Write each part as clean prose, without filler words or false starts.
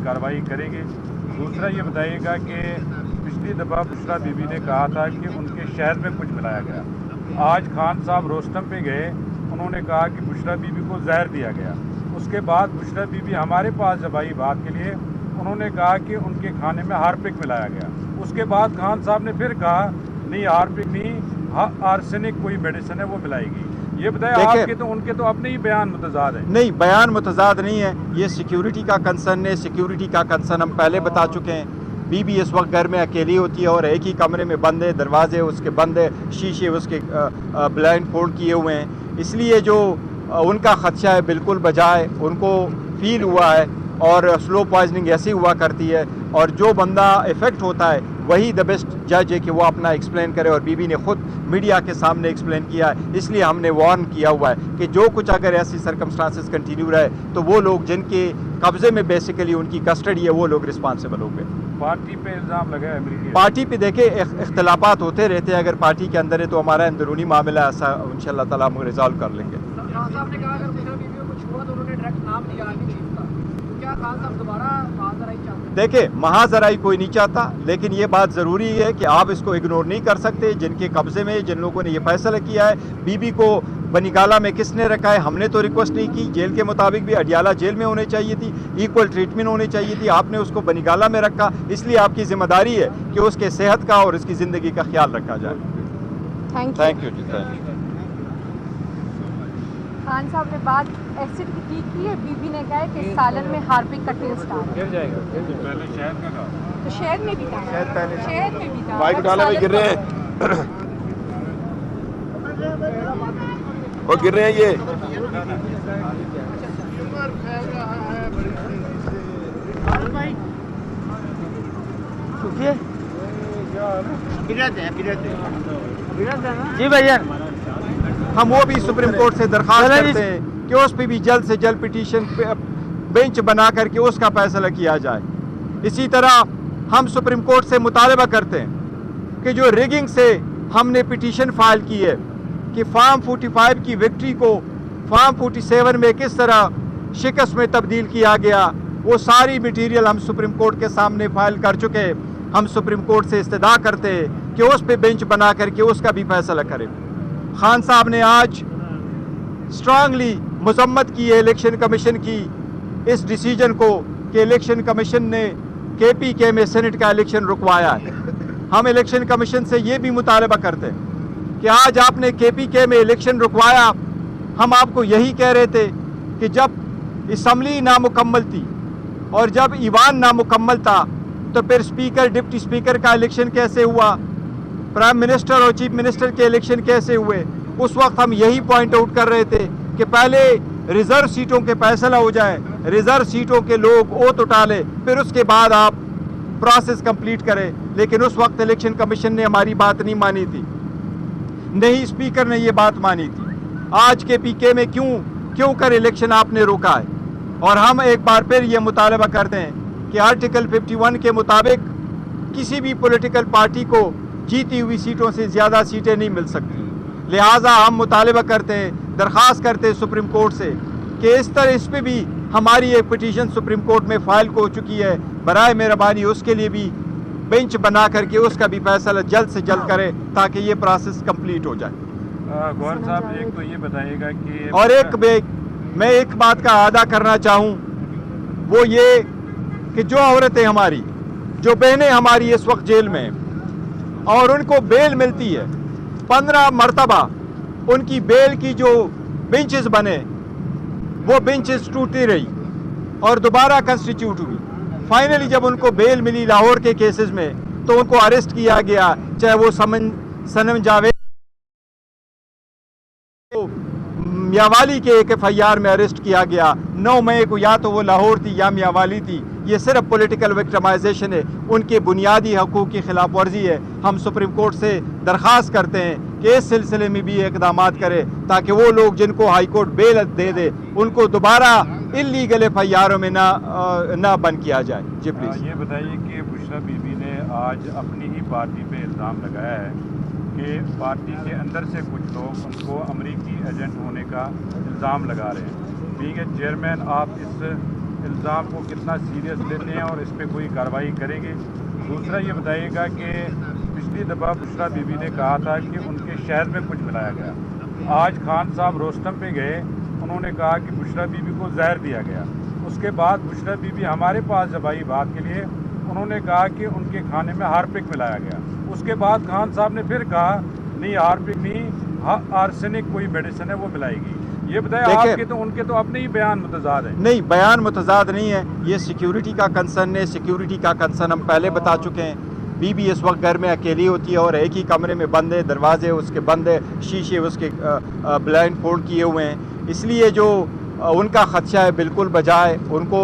कार्रवाई करेंगे। दूसरा ये बताइएगा कि पिछली दफ़ा बुशरा बीबी ने कहा था कि उनके शहर में कुछ मिलाया गया। आज खान साहब रोस्टम पे गए, उन्होंने कहा कि बुशरा बीबी को जहर दिया गया। उसके बाद बुशरा बीबी हमारे पास जब आई बात के लिए, उन्होंने कहा कि उनके खाने में हार्पिक मिलाया गया। उसके बाद खान साहब ने फिर कहा नहीं हार्पिक नहीं, आर्सेनिक कोई मेडिसिन है वो मिलाएगी। ये बताए आपके तो उनके तो अपने ही बयान मुतजाद है। नहीं, बयान मुतजाद नहीं है, ये सिक्योरिटी का कंसर्न है। सिक्योरिटी का कंसर्न हम पहले बता चुके हैं। बीबी इस वक्त घर में अकेली होती है और एक ही कमरे में बंद है, दरवाजे उसके बंद है, शीशे उसके ब्लाइंड फोल्ड किए हुए हैं। इसलिए जो उनका खदशा है बिल्कुल बजाय, उनको फील हुआ है और स्लो पॉइजनिंग ऐसी हुआ करती है। और जो बंदा इफ़ेक्ट होता है वही द बेस्ट जज है कि वो अपना एक्सप्लेन करे, और बीबी ने खुद मीडिया के सामने एक्सप्लेन किया है। इसलिए हमने वार्न किया हुआ है कि जो कुछ अगर ऐसी सर्कमस्टांसेस कंटिन्यू रहे तो वो लोग जिनके कब्जे में बेसिकली उनकी कस्टडी है वो लोग रिस्पॉन्सिबल होंगे। पार्टी पे इल्ज़ाम लगा है, पार्टी पे देखे इख्तलाफात होते रहते हैं। अगर पार्टी के अंदर है तो हमारा अंदरूनी मामला ऐसा इंशाअल्लाह ताला हम रिजॉल्व कर लेंगे। खान साहब ने कहा अगर बुशरा बीबी को कुछ हुआ तो उन्होंने डायरेक्ट नाम लिया आर्मी चीफ का, तो क्या खान साहब दोबारा महाजराई चाहते हैं? देखिए, महाजराई कोई नहीं चाहता, लेकिन ये बात ज़रूरी है कि आप इसको इग्नोर नहीं कर सकते। जिनके कब्जे में, जिन लोगों ने ये फैसला किया है, बीबी को बनिगाला में किसने रखा है, हमने तो रिक्वेस्ट नहीं की। जेल के मुताबिक भी अडियाला जेल में होनी चाहिए थी, इक्वल ट्रीटमेंट होनी चाहिए थी। आपने उसको बनिगाला में रखा, इसलिए आपकी जिम्मेदारी है कि उसके सेहत का और उसकी ज़िंदगी का ख्याल रखा जाए। Thank you ji, thank you. Khan साहब ने बात एसिड की की है। बीबी ने कहा है कि सालन में हार्पिक का टेस्ट आ रहा है। पहले शहर का कहा, तो शहर में भी कहा, शहर में भी कहा, बाइक डाले में गिर रहे हैं और गिर रहे हैं ये। जी भैया, हम वो भी सुप्रीम कोर्ट से दरख्वास्त करते हैं कि उस पर भी जल्द से जल्द पिटीशन बेंच बना करके उसका फैसला किया जाए। इसी तरह हम सुप्रीम कोर्ट से मुतालबा करते हैं कि जो रिगिंग से हमने पिटीशन फाइल की है कि फार्म 45 की विक्ट्री को फार्म 47 में किस तरह शिकस्त में तब्दील किया गया, वो सारी मटीरियल हम सुप्रीम कोर्ट के सामने फाइल कर चुके हैं। हम सुप्रीम कोर्ट से इस्तदा करते हैं कि उस पर बेंच बना करके उसका भी फैसला करें। खान साहब ने आज स्ट्रांगली मजम्मत की है इलेक्शन कमीशन की इस डिसीजन को कि इलेक्शन कमीशन ने KPK में सेनेट का इलेक्शन रुकवाया है। हम इलेक्शन कमीशन से ये भी मुतालबा करते हैं कि आज आपने KPK में इलेक्शन रुकवाया। हम आपको यही कह रहे थे कि जब असम्बली नामुकम्मल थी और जब ईवान नामुकम्मल था तो फिर स्पीकर, डिप्टी स्पीकर का इलेक्शन कैसे हुआ, प्राइम मिनिस्टर और चीफ मिनिस्टर के इलेक्शन कैसे हुए। उस वक्त हम यही पॉइंट आउट कर रहे थे कि पहले रिजर्व सीटों के फैसला हो जाए, रिजर्व सीटों के लोग ओथ उठा ले, फिर उसके बाद आप प्रोसेस कंप्लीट करें। लेकिन उस वक्त इलेक्शन कमीशन ने हमारी बात नहीं मानी थी, नहीं स्पीकर ने ये बात मानी थी। आज KPK में क्यों कर इलेक्शन आपने रोका है। और हम एक बार फिर ये मुतालबा करते हैं कि आर्टिकल 51 के मुताबिक किसी भी पॉलिटिकल पार्टी को जीती हुई सीटों से ज़्यादा सीटें नहीं मिल सकती। लिहाजा हम मुतालबा करते हैं, दरख्वास्त करते हैं सुप्रीम कोर्ट से कि इस पर भी हमारी एक पिटीशन सुप्रीम कोर्ट में फाइल हो चुकी है। बराए मेहरबानी उसके लिए भी बेंच बना करके उसका भी फैसला जल्द से जल्द करें ताकि ये प्रोसेस कंप्लीट हो जाए। गौहर साहब, एक तो ये बताइएगा कि और मैं एक बात का अदा करना चाहूँ, वो ये कि जो औरतें हमारी, जो बहनें हमारी इस वक्त जेल में और उनको बेल मिलती है, 15 मरतबा उनकी बेल की जो बेंचेस बने वो बेंचेस टूटी रही और दोबारा कंस्टिट्यूट हुई। फाइनली जब उनको बेल मिली लाहौर के केसेस में तो उनको अरेस्ट किया गया, चाहे वो सनम जावेद मियांवाली के एक FIR में अरेस्ट किया गया 9 मई को, या तो वो लाहौर थी या मियांवाली थी। ये सिर्फ पॉलिटिकल विक्टिमाइजेशन है, उनके बुनियादी हकूक़ की खिलाफ वर्जी है। हम सुप्रीम कोर्ट से दरख्वास्त करते हैं कि इस सिलसिले में भी इक़दाम करे ताकि वो लोग जिनको हाई कोर्ट बेल दे दे उनको दोबारा इल्लीगल FIR में ना बंद किया जाए। जी प्लीज़। ये बताइए कि बुशरा बीबी ने आज अपनी ही पार्टी पे इल्ज़ाम लगाया है कि पार्टी के अंदर से कुछ लोग उनको अमरीकी एजेंट होने का इल्ज़ाम लगा रहे हैं। बीइंग ए चेयरमैन, आप इस इल्ज़ाम को कितना सीरियस लेते हैं और इस पर कोई कार्रवाई करेंगे। दूसरा ये बताइएगा कि पिछली दफ़ा बुशरा बीबी ने कहा था कि उनके शहर में कुछ मिलाया गया। आज खान साहब रोस्टम पे गए, उन्होंने कहा कि बुशरा बीबी को जहर दिया गया। उसके बाद बुशरा बीबी हमारे पास जब आई बात के लिए, उन्होंने कहा कि उनके खाने में हार्पिक मिलाया गया। उसके बाद खान साहब ने फिर कहा नहीं हार्पिक नहीं, आर्सेनिक कोई मेडिसिन है वो मिलाएगी। ये बताए आपके तो उनके तो अपने ही बयान मुतजाद हैं। नहीं, बयान मुतजाद नहीं है, ये सिक्योरिटी का कंसर्न है। सिक्योरिटी का कंसर्न हम पहले बता चुके हैं। बीबी इस वक्त घर में अकेली होती है और एक ही कमरे में बंद है, दरवाजे उसके बंद है, शीशे उसके ब्लाइंड फोल्ड किए हुए हैं। इसलिए जो उनका खदशा है बिल्कुल बजाय, उनको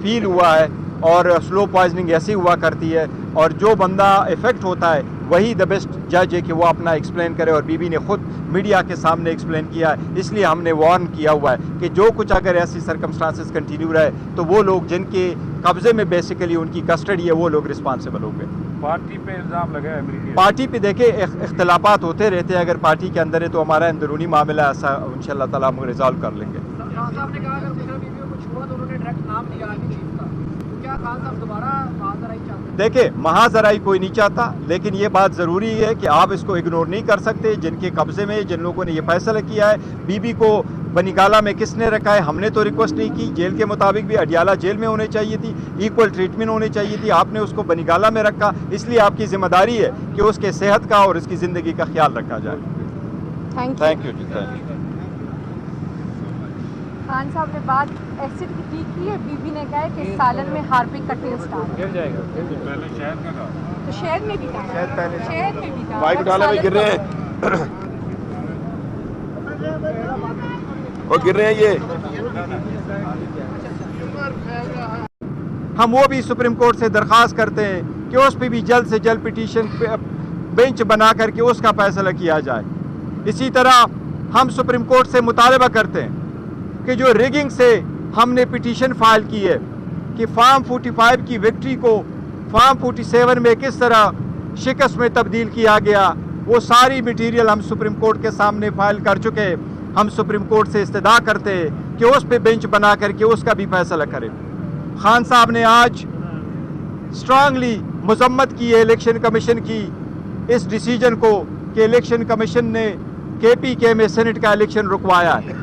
फील हुआ है और स्लो पॉइजनिंग ऐसी हुआ करती है। और जो बंदा इफ़ेक्ट होता है वही द बेस्ट जज है कि वो अपना एक्सप्लेन करे, और बीबी ने खुद मीडिया के सामने एक्सप्लेन किया है। इसलिए हमने वार्न किया हुआ है कि जो कुछ अगर ऐसी सर्कमस्टांसेस कंटिन्यू रहे तो वो लोग जिनके कब्जे में बेसिकली उनकी कस्टडी है वो लोग रिस्पॉन्सिबल होंगे। पार्टी पे इल्ज़ाम लगा है, पार्टी पे देखे इख्तलाफात होते रहते हैं, अगर पार्टी के अंदर है तो हमारा अंदरूनी मामला ऐसा इंशाअल्लाह ताला हम रिजॉल्व कर लेंगे। खान साहब ने कहा अगर बुशरा बीबी को कुछ हुआ तो उन्होंने डायरेक्ट नाम लिया आर्मी चीफ का, तो क्या खान साहब दोबारा महाजराई चाहते हैं? देखिए, महाजराई कोई नहीं चाहता, लेकिन ये बात ज़रूरी है कि आप इसको इग्नोर नहीं कर सकते। जिनके कब्जे में, जिन लोगों ने ये फैसला किया है, बीबी को बनिगाला में किसने रखा है, हमने तो रिक्वेस्ट नहीं की। जेल के मुताबिक भी अडियाला जेल में होनी चाहिए थी, इक्वल ट्रीटमेंट होनी चाहिए थी। आपने उसको बनिगाला में रखा, इसलिए आपकी जिम्मेदारी है कि उसके सेहत का और उसकी ज़िंदगी का ख्याल रखा जाए। Thank you ji, thank you. Khan साहब ने बात एसिड की की है। बीबी ने कहा है कि सालन में हार्पिक का टेस्ट आ रहा है। पहले शहर का कहा। तो शहर में भी कहा, शहर में भी कहा, बाइक डाले में गिर रहे हैं और गिर रहे हैं ये। हम वो भी सुप्रीम कोर्ट से दरख्वास्त करते हैं कि उस पर भी जल्द से जल्द पिटीशन बेंच बना करके उसका फैसला किया जाए। इसी तरह हम सुप्रीम कोर्ट से मुतालबा करते हैं कि जो रिगिंग से हमने पिटीशन फाइल की है कि फार्म 45 की विक्ट्री को फार्म 47 में किस तरह शिकस्त में तब्दील किया गया, वो सारी मटीरियल हम सुप्रीम कोर्ट के सामने फाइल कर चुके हैं। हम सुप्रीम कोर्ट से इस्तदा करते हैं कि उस पे बेंच बना करके उसका भी फैसला करें। खान साहब ने आज स्ट्रांगली मजम्मत की है इलेक्शन कमीशन की इस डिसीजन को कि इलेक्शन कमीशन ने KPK में सेनेट का इलेक्शन रुकवाया है।